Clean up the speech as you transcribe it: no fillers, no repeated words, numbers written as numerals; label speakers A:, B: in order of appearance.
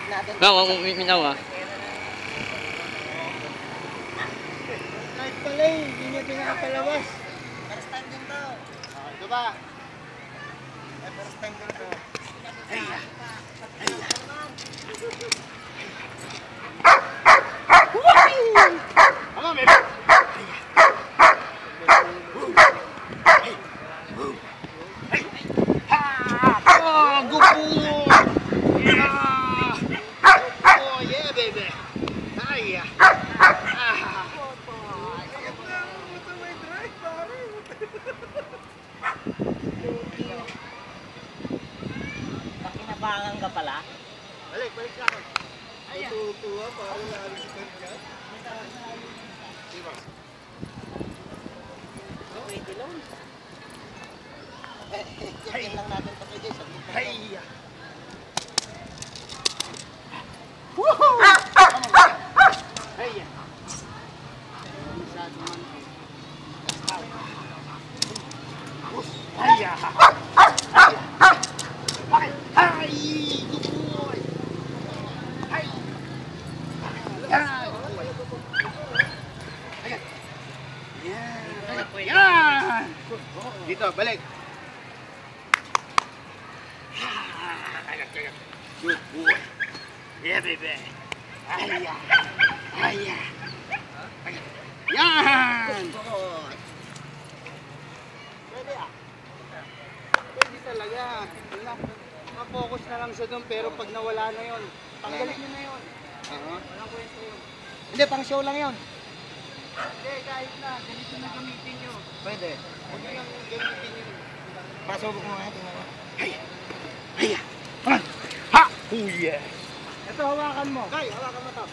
A: natin.
B: Minaw ah.
A: Kahit pala eh, hindi niya pinapalabas. First time din to. Ito ba? First time din to. Ayya! Ayya! Come on, baby!
C: Pakinabangan ka pala?
A: Balik ka ako. Tutuwa pa ako lalo si Kanya. Diba?
C: Pwede lang.
A: Check-in lang natin ito kay Jason. Hayya! Woohoo! Hayya! Hayya! Ay! Good boy! Ay! Yan! Yan! Dito, balik! Good boy! Yeah, baby! Ayya! Ayya! Yan! Pwede ah! Pwede talaga! Ma-focus na lang siya doon pero pag nawala na yun, tanggalin nyo na yun. Walang kwento yun. Hindi, pang show lang yun. Hindi, kahit na, ganito na gamitin nyo. Pwede. Huwag nyo yung gamitin nyo. Pasubok mo nga, tingnan mo. Hay! Hay! Come on! Ha! Oh yeah! Ito, hawakan mo. Kay, hawakan mo to.